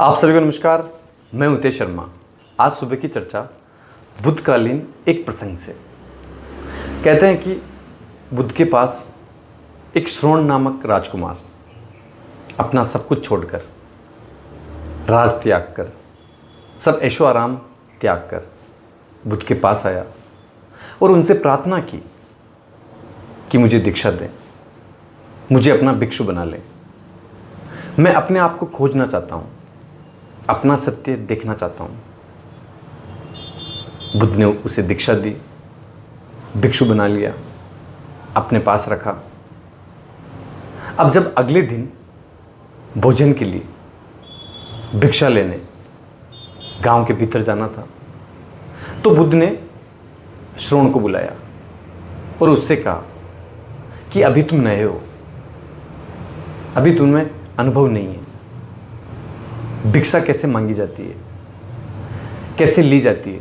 आप सभी को नमस्कार। मैं उतेश शर्मा। आज सुबह की चर्चा बुद्धकालीन एक प्रसंग से। कहते हैं कि बुद्ध के पास एक श्रोण नामक राजकुमार अपना सब कुछ छोड़कर, राज त्याग कर, सब ऐशो आराम त्याग कर बुद्ध के पास आया और उनसे प्रार्थना की कि मुझे दीक्षा दें, मुझे अपना भिक्षु बना लें। मैं अपने आप को खोजना चाहता हूँ, अपना सत्य देखना चाहता हूँ। बुद्ध ने उसे दीक्षा दी, भिक्षु बना लिया, अपने पास रखा। अब जब अगले दिन भोजन के लिए भिक्षा लेने गांव के भीतर जाना था तो बुद्ध ने श्रोण को बुलाया और उससे कहा कि अभी तुम नए हो, अभी तुम्हें अनुभव नहीं है, भिक्षा कैसे मांगी जाती है, कैसे ली जाती है।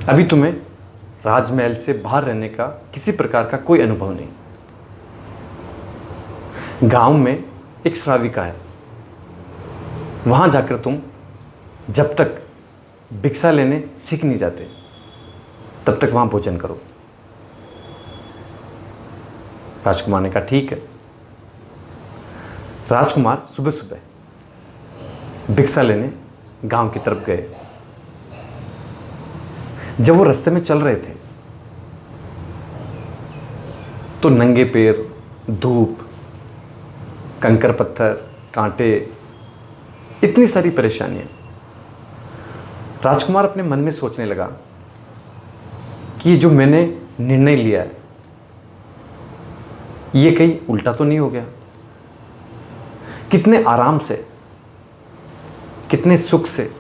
अभी तुम्हें राजमहल से बाहर रहने का किसी प्रकार का कोई अनुभव नहीं। गांव में एक श्राविका है, वहां जाकर तुम जब तक भिक्षा लेने सीख नहीं जाते तब तक वहां भोजन करो। राजकुमार ने कहा ठीक है। राजकुमार सुबह सुबह भिक्षा लेने गांव की तरफ गए। जब वो रास्ते में चल रहे थे तो नंगे पैर, धूप, कंकर पत्थर, कांटे, इतनी सारी परेशानियां। राजकुमार अपने मन में सोचने लगा कि ये जो मैंने निर्णय लिया है ये कहीं उल्टा तो नहीं हो गया। कितने आराम से, कितने सुख से,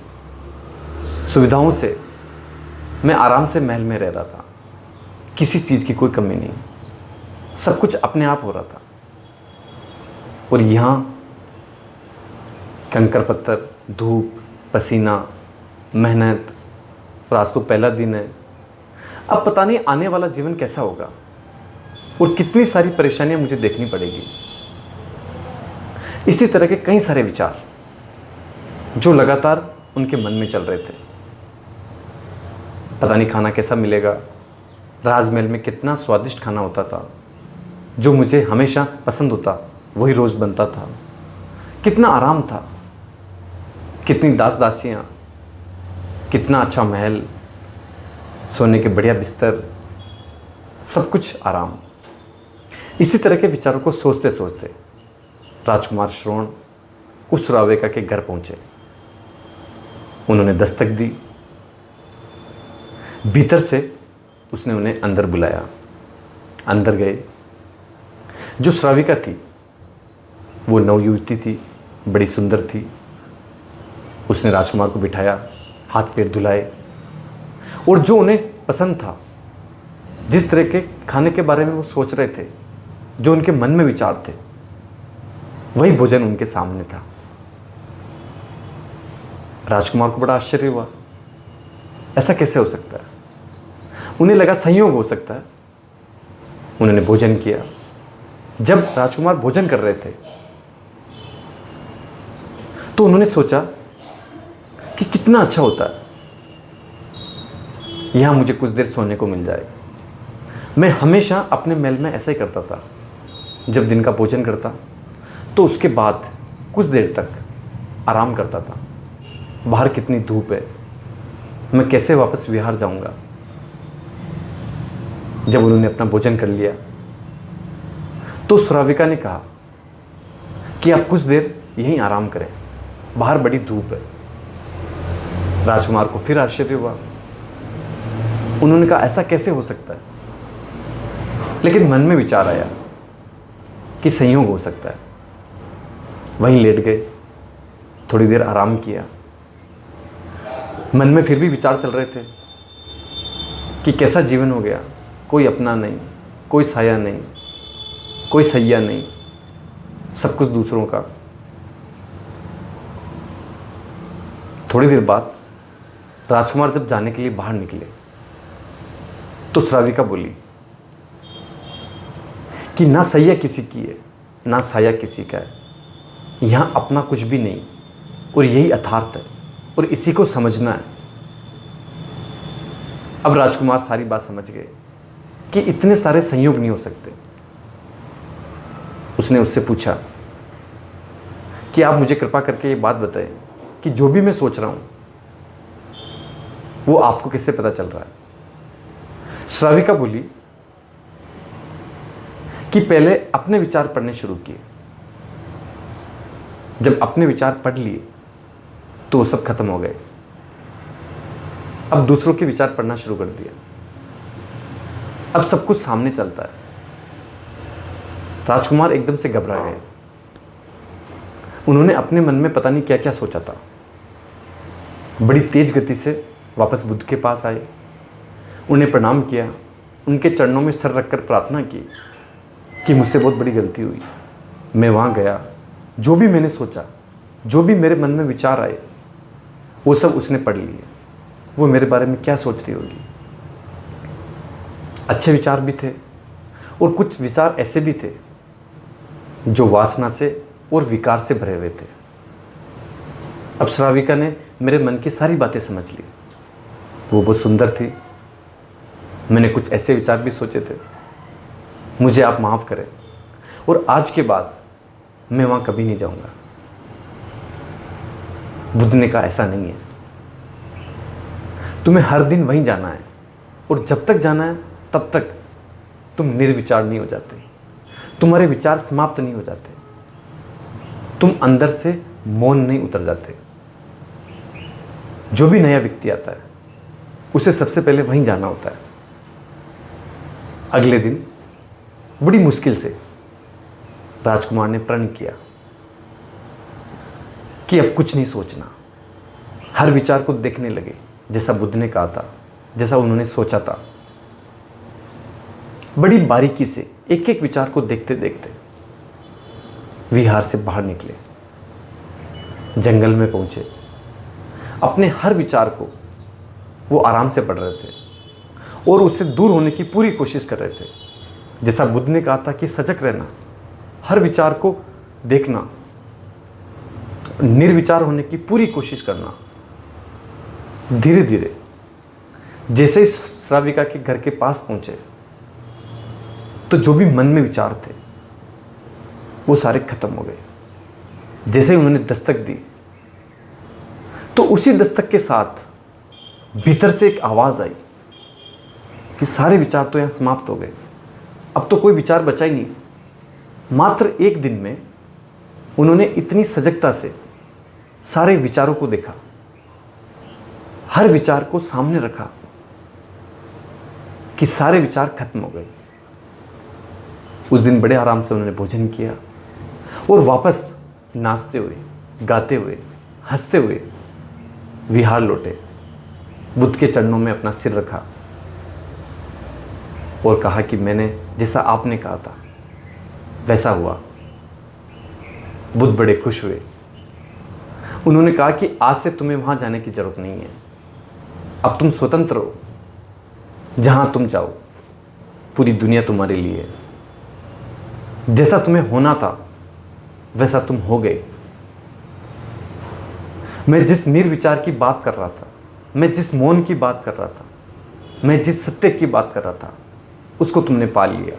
सुविधाओं से मैं आराम से महल में रह रहा था, किसी चीज़ की कोई कमी नहीं, सब कुछ अपने आप हो रहा था। और यहाँ कंकर पत्थर, धूप, पसीना, मेहनत, और आज तो पहला दिन है। अब पता नहीं आने वाला जीवन कैसा होगा और कितनी सारी परेशानियां मुझे देखनी पड़ेगी। इसी तरह के कई सारे विचार जो लगातार उनके मन में चल रहे थे। पता नहीं खाना कैसा मिलेगा, राजमहल में कितना स्वादिष्ट खाना होता था, जो मुझे हमेशा पसंद होता वही रोज बनता था। कितना आराम था, कितनी दास दासियां, कितना अच्छा महल, सोने के बढ़िया बिस्तर, सब कुछ आराम। इसी तरह के विचारों को सोचते सोचते राजकुमार श्रोण उस श्राविका के घर पहुंचे। उन्होंने दस्तक दी। भीतर से उसने उन्हें अंदर बुलाया। अंदर गए। जो श्राविका थी वो नवयुवती थी, बड़ी सुंदर थी। उसने राजकुमार को बिठाया, हाथ पैर धुलाए और जो उन्हें पसंद था, जिस तरह के खाने के बारे में वो सोच रहे थे, जो उनके मन में विचार थे, वही भोजन उनके सामने था। राजकुमार को बड़ा आश्चर्य हुआ, ऐसा कैसे हो सकता है। उन्हें लगा संयोग हो सकता है। उन्होंने भोजन किया। जब राजकुमार भोजन कर रहे थे तो उन्होंने सोचा कि कितना अच्छा होता है यहां मुझे कुछ देर सोने को मिल जाए। मैं हमेशा अपने महल में ऐसा ही करता था, जब दिन का भोजन करता तो उसके बाद कुछ देर तक आराम करता था। बाहर कितनी धूप है, मैं कैसे वापस विहार जाऊंगा। जब उन्होंने अपना भोजन कर लिया तो श्राविका ने कहा कि आप कुछ देर यहीं आराम करें, बाहर बड़ी धूप है। राजकुमार को फिर आश्चर्य हुआ। उन्होंने कहा ऐसा कैसे हो सकता है, लेकिन मन में विचार आया कि संयोग हो सकता है। वहीं लेट गए, थोड़ी देर आराम किया। मन में फिर भी विचार चल रहे थे कि कैसा जीवन हो गया, कोई अपना नहीं, कोई साया नहीं, कोई सैया नहीं, सब कुछ दूसरों का। थोड़ी देर बाद राजकुमार जब जाने के लिए बाहर निकले तो श्राविका बोली कि ना सैया किसी की है, ना साया किसी का है, यहाँ अपना कुछ भी नहीं और यही यथार्थ है और इसी को समझना है। अब राजकुमार सारी बात समझ गए कि इतने सारे संयोग नहीं हो सकते। उसने उससे पूछा कि आप मुझे कृपा करके ये बात बताएं कि जो भी मैं सोच रहा हूं वो आपको कैसे पता चल रहा है। श्राविका बोली कि पहले अपने विचार पढ़ने शुरू किए। जब अपने विचार पढ़ लिए तो वो सब खत्म हो गए। अब दूसरों के विचार पढ़ना शुरू कर दिया। अब सब कुछ सामने चलता है। राजकुमार एकदम से घबरा गए। उन्होंने अपने मन में पता नहीं क्या क्या सोचा था। बड़ी तेज गति से वापस बुद्ध के पास आए, उन्हें प्रणाम किया, उनके चरणों में सर रखकर प्रार्थना की कि मुझसे बहुत बड़ी गलती हुई। मैं वहाँ गया, जो भी मैंने सोचा, जो भी मेरे मन में विचार आए, वो सब उसने पढ़ लिए। वो मेरे बारे में क्या सोच रही होगी। अच्छे विचार भी थे और कुछ विचार ऐसे भी थे जो वासना से और विकार से भरे हुए थे। अब श्राविका ने मेरे मन की सारी बातें समझ ली। वो बहुत सुंदर थी। मैंने कुछ ऐसे विचार भी सोचे थे। मुझे आप माफ़ करें और आज के बाद मैं वहाँ कभी नहीं जाऊँगा। बुद्ध ने कहा ऐसा नहीं है, तुम्हें हर दिन वहीं जाना है और जब तक जाना है तब तक तुम निर्विचार नहीं हो जाते, तुम्हारे विचार समाप्त नहीं हो जाते, तुम अंदर से मौन नहीं उतर जाते। जो भी नया व्यक्ति आता है उसे सबसे पहले वहीं जाना होता है। अगले दिन बड़ी मुश्किल से राजकुमार ने प्रण किया कि अब कुछ नहीं सोचना, हर विचार को देखने लगे जैसा बुद्ध ने कहा था, जैसा उन्होंने सोचा था। बड़ी बारीकी से एक एक विचार को देखते देखते विहार से बाहर निकले, जंगल में पहुंचे। अपने हर विचार को वो आराम से पढ़ रहे थे और उससे दूर होने की पूरी कोशिश कर रहे थे। जैसा बुद्ध ने कहा था कि सजग रहना, हर विचार को देखना, निर्विचार होने की पूरी कोशिश करना। धीरे धीरे जैसे ही श्राविका के घर के पास पहुंचे तो जो भी मन में विचार थे वो सारे खत्म हो गए। जैसे ही उन्होंने दस्तक दी तो उसी दस्तक के साथ भीतर से एक आवाज आई कि सारे विचार तो यहां समाप्त हो गए, अब तो कोई विचार बचा ही नहीं। मात्र एक दिन में उन्होंने इतनी सजगता से सारे विचारों को देखा, हर विचार को सामने रखा कि सारे विचार खत्म हो गए। उस दिन बड़े आराम से उन्होंने भोजन किया और वापस नाचते हुए, गाते हुए, हंसते हुए विहार लौटे। बुद्ध के चरणों में अपना सिर रखा और कहा कि मैंने जैसा आपने कहा था वैसा हुआ। बुद्ध बड़े खुश हुए। उन्होंने कहा कि आज से तुम्हें वहां जाने की जरूरत नहीं है, अब तुम स्वतंत्र हो, जहां तुम जाओ पूरी दुनिया तुम्हारे लिए है। जैसा तुम्हें होना था वैसा तुम हो गए। मैं जिस निर्विचार की बात कर रहा था, मैं जिस मौन की बात कर रहा था, मैं जिस सत्य की बात कर रहा था, उसको तुमने पा लिया।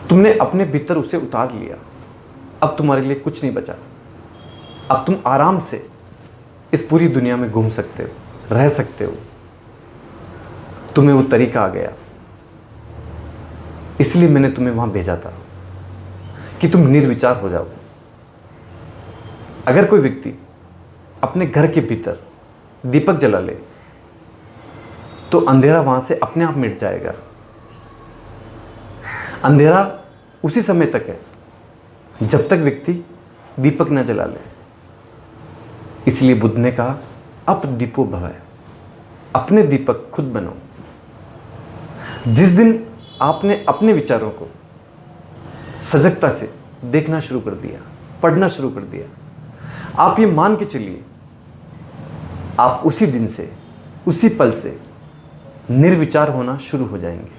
तुमने अपने भीतर उसे उतार लिया। अब तुम्हारे लिए कुछ नहीं बचा। अब तुम आराम से इस पूरी दुनिया में घूम सकते हो, रह सकते हो। तुम्हें वो तरीका आ गया, इसलिए मैंने तुम्हें वहां भेजा था कि तुम निर्विचार हो जाओ। अगर कोई व्यक्ति अपने घर के भीतर दीपक जला ले तो अंधेरा वहां से अपने आप मिट जाएगा। अंधेरा उसी समय तक है जब तक व्यक्ति दीपक न जला ले। इसलिए बुद्ध ने कहा अप दीपो भव, अपने दीपक खुद बनो। जिस दिन आपने अपने विचारों को सजगता से देखना शुरू कर दिया, पढ़ना शुरू कर दिया, आप ये मान के चलिए आप उसी दिन से, उसी पल से निर्विचार होना शुरू हो जाएंगे।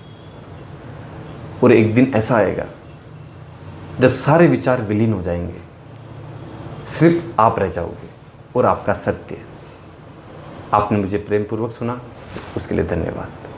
और एक दिन ऐसा आएगा जब सारे विचार विलीन हो जाएंगे सिर्फ आप रह जाओगे और आपका सत्य। आपने मुझे प्रेम पूर्वक सुना, उसके लिए धन्यवाद।